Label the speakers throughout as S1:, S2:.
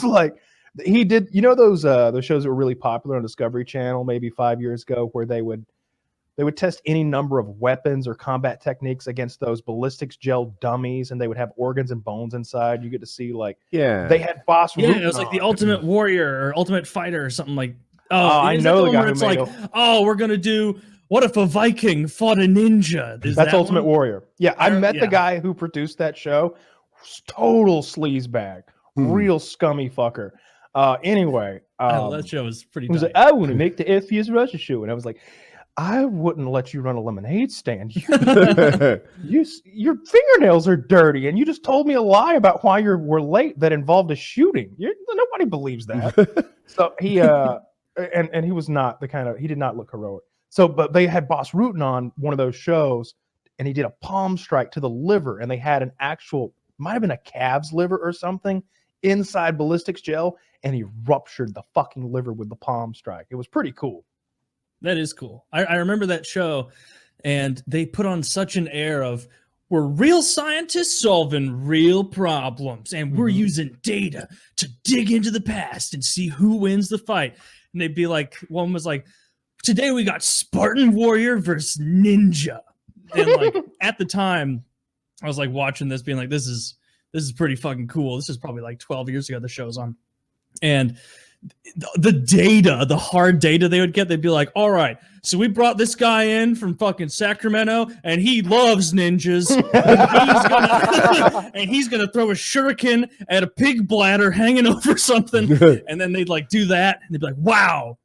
S1: was like, he did, those shows that were really popular on Discovery Channel maybe 5 years ago, where they would test any number of weapons or combat techniques against those ballistics gel dummies, and they would have organs and bones inside. You get to see they had Boss Rutan.
S2: It was like the Ultimate Warrior or Ultimate Fighter or something like.
S1: I know the guy who made
S2: we're gonna do. What if a Viking fought a ninja?
S1: That's Ultimate Warrior. Yeah, I met the guy who produced that show. Total sleazebag, real scummy fucker. Anyway,
S2: that show was pretty.
S1: He was like, I want to make the FPS Russia show, and I was like, I wouldn't let you run a lemonade stand. Your fingernails are dirty, and you just told me a lie about why you were late that involved a shooting. Nobody believes that. So he and he was not the kind of, he did not look heroic. So, but they had Boss Rutan on one of those shows, and he did a palm strike to the liver, and they had an actual, might have been a calf's liver or something, inside ballistics gel, and he ruptured the fucking liver with the palm strike. It was pretty cool.
S2: That is cool. I remember that show, and they put on such an air of, we're real scientists solving real problems, and we're using data to dig into the past and see who wins the fight. And they'd be like, one was like, today we got Spartan warrior versus ninja. And like at the time, I was like watching this, being like, this is pretty fucking cool. This is probably like 12 years ago the show's on. And the data, the hard data they would get, they'd be like, all right, so we brought this guy in from fucking Sacramento, and he loves ninjas, and he's gonna throw a shuriken at a pig bladder hanging over something, and then they'd like do that, and they'd be like, wow,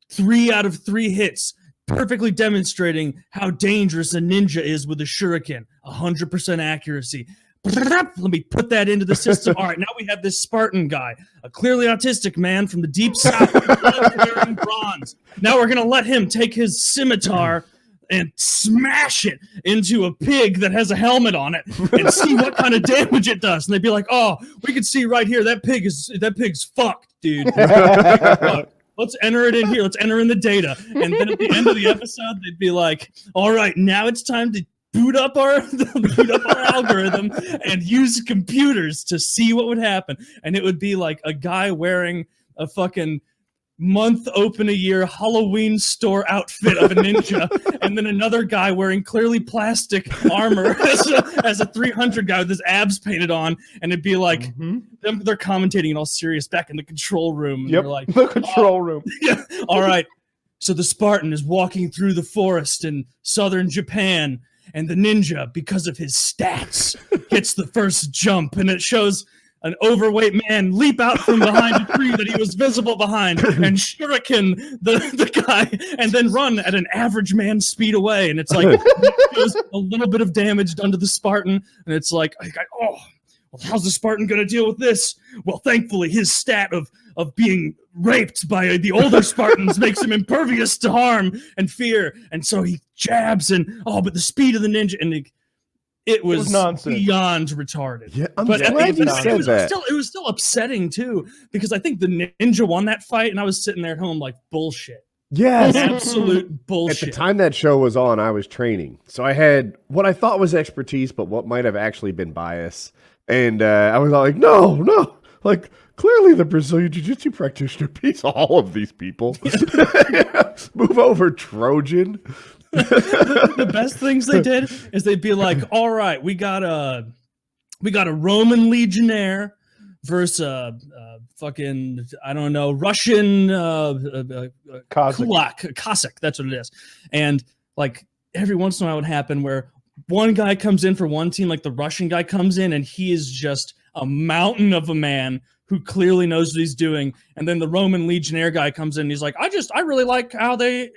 S2: 3 out of 3 hits, perfectly demonstrating how dangerous a ninja is with a shuriken, 100% accuracy. Let me put that into the system. All right, now we have this Spartan guy, a clearly autistic man from the deep south, wearing bronze. Now we're going to let him take his scimitar and smash it into a pig that has a helmet on it and see what kind of damage it does. And they'd be like, oh, we can see right here, that pig's fucked, dude. Let's enter it in here. Let's enter in the data. And then at the end of the episode, they'd be like, all right, now it's time to boot up our algorithm and use computers to see what would happen. And it would be like a guy wearing a fucking month open a year Halloween store outfit of a ninja, and then another guy wearing clearly plastic armor as a 300 guy with his abs painted on. And it'd be like, they're commentating it all serious back in the control room. And
S1: yep,
S2: like,
S1: the control room.
S2: Yeah, all right. So the Spartan is walking through the forest in southern Japan, and the ninja, because of his stats, gets the first jump, and it shows an overweight man leap out from behind a tree that he was visible behind and shuriken the guy, and then run at an average man speed away. And it's like, it a little bit of damage done to the Spartan, and it's like, oh, well, how's the Spartan going to deal with this? Well, thankfully, his stat of being raped by the older Spartans makes him impervious to harm and fear. And so he jabs, and but the speed of the ninja, and it was beyond retarded.
S3: Yeah, I'm glad you said that.
S2: It was still upsetting too, because I think the ninja won that fight, and I was sitting there at home like, bullshit.
S3: Yes.
S2: Absolute bullshit.
S3: At the time that show was on, I was training. So I had what I thought was expertise, but what might have actually been bias. And I was all like, no. Like, clearly the Brazilian Jiu-Jitsu practitioner beats all of these people. Move over, Trojan.
S2: The best things they did is they'd be like, all right, we got a Roman legionnaire versus fucking, I don't know, Russian Cossack, that's what it is. And like every once in a while it would happen where one guy comes in for one team, like the Russian guy comes in and he is just a mountain of a man who clearly knows what he's doing. And then the Roman legionnaire guy comes in and he's like, I really like how they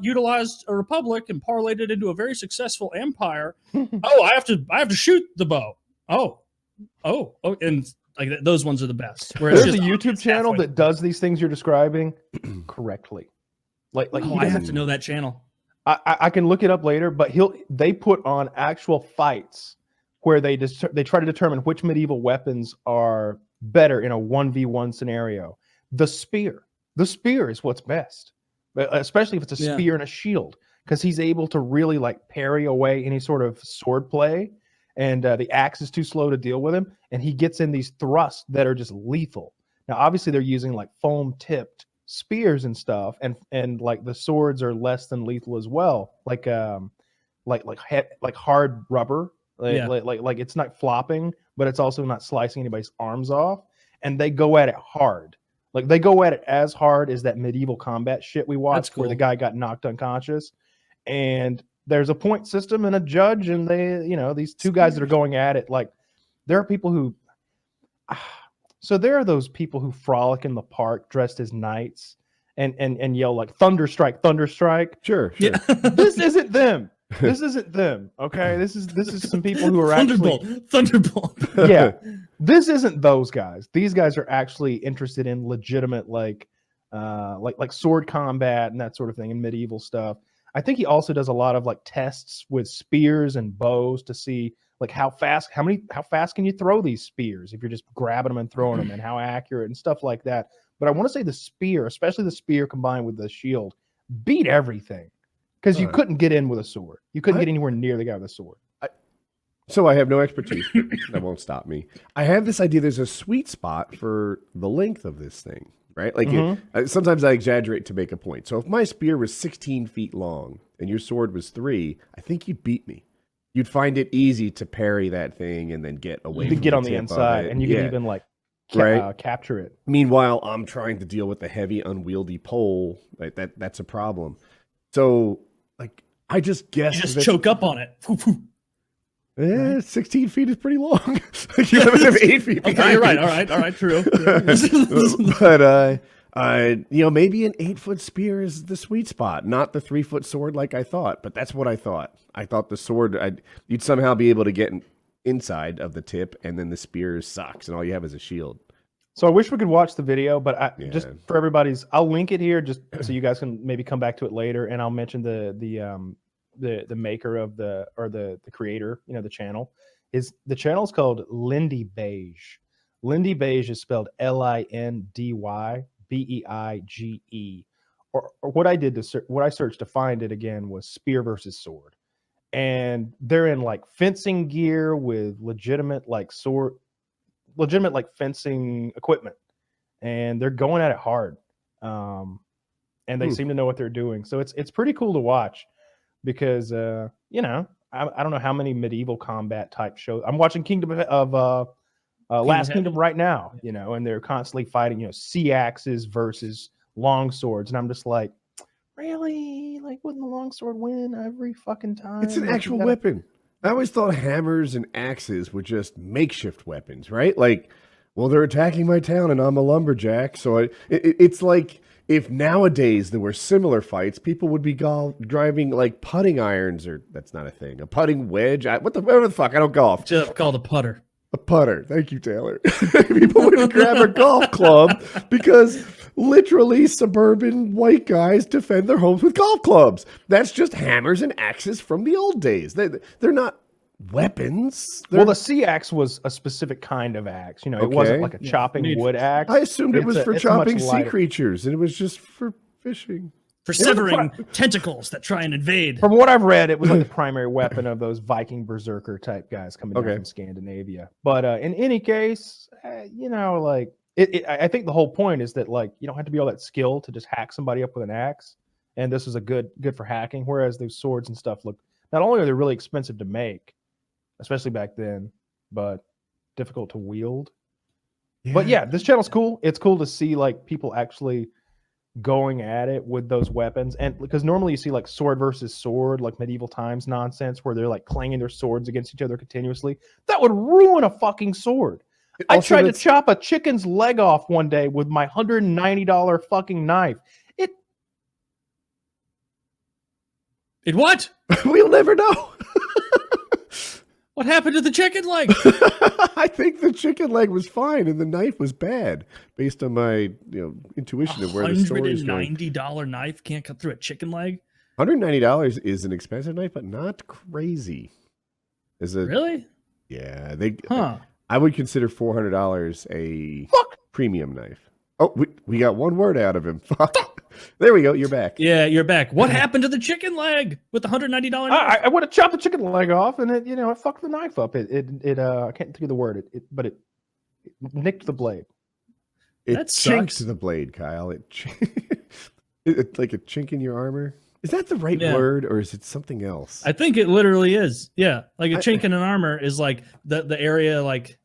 S2: utilized a republic and parlayed it into a very successful empire. I have to shoot the bow. Oh, and like those ones are the best.
S1: There's a YouTube channel that does these things you're describing correctly. Like
S2: I have to know that channel.
S1: I can look it up later, but they put on actual fights where they try to determine which medieval weapons are better in a 1v1 scenario. The spear is what's best, especially if it's a spear and a shield, because he's able to really like parry away any sort of sword play, and the axe is too slow to deal with him, and he gets in these thrusts that are just lethal Now, obviously, they're using like foam tipped spears and stuff, and like the swords are less than lethal as well, like hard rubber, like it's not flopping, but it's also not slicing anybody's arms off, and they go at it hard. Like they go at it as hard as that medieval combat shit we watched,
S2: cool.
S1: where the guy got knocked unconscious, and there's a point system and a judge, and they, these two guys that are going at it, like there are people who. So there are those people who frolic in the park dressed as knights and yell like thunder strike, thunder strike.
S3: Sure.
S2: Yeah.
S1: This isn't them. This isn't them. Okay. This is some people who are
S2: Thunderbolt.
S1: Yeah. This isn't those guys. These guys are actually interested in legitimate like sword combat and that sort of thing and medieval stuff. I think he also does a lot of like tests with spears and bows to see like how fast can you throw these spears if you're just grabbing them and throwing them, and how accurate and stuff like that. But I want to say the spear, especially the spear combined with the shield, beat everything, because you couldn't get in with a sword. You couldn't get anywhere near the guy with a sword.
S3: So I have no expertise. That won't stop me. I have this idea. There's a sweet spot for the length of this thing, right? Like sometimes I exaggerate to make a point. So if my spear was 16 feet long and your sword was 3, I think you'd beat me. You'd find it easy to parry that thing and then get away.
S1: You could get on the inside, and you can even like capture it.
S3: Meanwhile, I'm trying to deal with the heavy, unwieldy pole. Like that's a problem. So, like, I just guess
S2: you just choke up on it.
S3: 16 feet is pretty long. You have 8 feet.
S2: Okay, you're right. All right, true.
S3: But maybe an 8-foot spear is the sweet spot, not the 3-foot sword like I thought. But that's what I thought. I thought the sword, you'd somehow be able to get inside of the tip, and then the spear sucks, and all you have is a shield.
S1: So I wish we could watch the video, but just for everybody's, I'll link it here just so you guys can maybe come back to it later, and I'll mention the maker of the creator, the channel. The channel is called Lindy Beige. Lindy Beige is spelled LINDY BEIGE. Or what I searched to find it again was spear versus sword, and they're in like fencing gear with legitimate fencing equipment, and they're going at it hard, and they seem to know what they're doing. So it's pretty cool to watch, because I don't know how many medieval combat type shows I'm watching. Last Kingdom right now, and they're constantly fighting, sea axes versus long swords, and I'm just like, really? Like, wouldn't the longsword win every fucking time?
S3: It's an actual weapon. I always thought hammers and axes were just makeshift weapons, right? Like, well, they're attacking my town and I'm a lumberjack. So it's like if nowadays there were similar fights, people would be driving like putting irons, or that's not a thing. A putting wedge. Whatever the fuck? I don't golf.
S2: Just called a putter.
S3: A putter. Thank you, Taylor. People would grab a golf club because literally suburban white guys defend their homes with golf clubs. That's just hammers and axes from the old days. They're not weapons.
S1: Well, the sea axe was a specific kind of axe. It wasn't like a chopping wood axe.
S3: I assumed it was for chopping sea creatures, and it was just for fishing.
S2: For severing tentacles that try and invade.
S1: From what I've read, it was like the primary weapon of those Viking berserker type guys coming down from Scandinavia. But in any case, I think the whole point is that like you don't have to be all that skilled to just hack somebody up with an axe. And this is a good for hacking. Whereas those swords and stuff look, not only are they really expensive to make, especially back then, but difficult to wield. Yeah. But yeah, this channel's cool. It's cool to see like people actually going at it with those weapons, and because normally you see like sword versus sword, like medieval times nonsense where they're like clanging their swords against each other continuously. That would ruin a fucking sword. I tried to chop a chicken's leg off one day with my $190 fucking knife.
S2: It what?
S3: We'll never know.
S2: What happened to the chicken leg?
S3: I think the chicken leg was fine and the knife was bad, based on my intuition of where the story is going.
S2: $190 knife can't cut through a chicken leg?
S3: $190 is an expensive knife, but not crazy.
S2: Really?
S3: Yeah, I would consider $400 a premium knife. Oh, we got one word out of him. Fuck. There we go. You're back.
S2: Yeah, you're back. What happened to the chicken leg with the $190 knife?
S1: I would have chopped the chicken leg off, and it fucked the knife up. I can't think of the word. But it nicked the blade.
S3: It
S2: That
S3: chinked
S2: sucks.
S3: the blade, Kyle. It's like a chink in your armor. Is that the right
S2: Yeah.
S3: word, or is it something else?
S2: I think it literally is. Yeah, like a
S3: I-
S2: chink in an armor is like the area like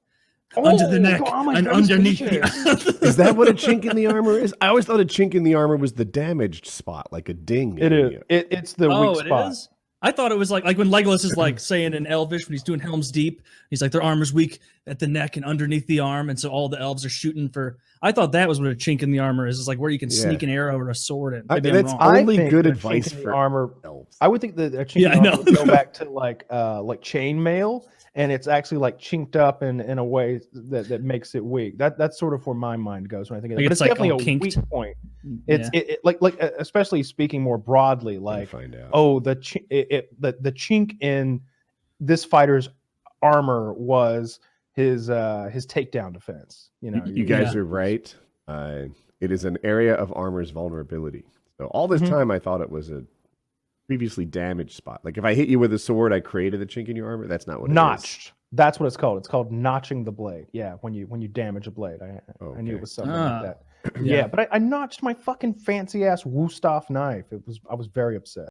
S2: under the neck
S1: Thomas,
S2: and
S1: very
S2: underneath
S1: suspicious.
S3: Is that what a chink in the armor is? I always thought a chink in the armor was the damaged spot, like a ding.
S1: It is. It's the
S2: Oh,
S1: weak
S2: it
S1: spot.
S2: is? I thought it was like when Legolas is like saying in Elvish when he's doing Helm's Deep, he's like their armor's weak at the neck and underneath the arm, and so all the elves are shooting for. I thought that was what a chink in the armor is like where you can sneak an arrow or a sword in. Maybe I'm
S3: that's
S2: wrong.
S3: only
S1: think
S3: good
S1: the
S3: advice
S1: chink in the
S3: for
S1: armor.
S3: elves.
S1: I would think that a chink
S2: Yeah,
S1: in
S2: I
S1: the armor
S2: know.
S1: would go back to like chainmail, and it's actually like chinked up in a way that makes it weak. That's sort of where my mind goes when I think of it.
S2: Like
S1: But
S2: it's
S1: it's
S2: like
S1: definitely
S2: all
S1: a
S2: kinked.
S1: weak point.
S2: Yeah.
S1: It's like especially speaking more broadly,
S3: Gotta
S1: like
S3: find out.
S1: oh the chink in this fighter's armor was his takedown defense. You know,
S3: You guys are right. It is an area of armor's vulnerability. So all this
S1: Mhm.
S3: time, I thought it was a previously damaged spot. Like if I hit you with a sword, I created a chink in your armor. That's not what it is.
S1: notched. That's what it's called. It's called notching the blade. Yeah, when you damage a blade. I knew
S3: Okay.
S1: it was something
S2: Ah,
S1: like that. Yeah, but I notched my fucking fancy ass Wusthof knife. I was very upset.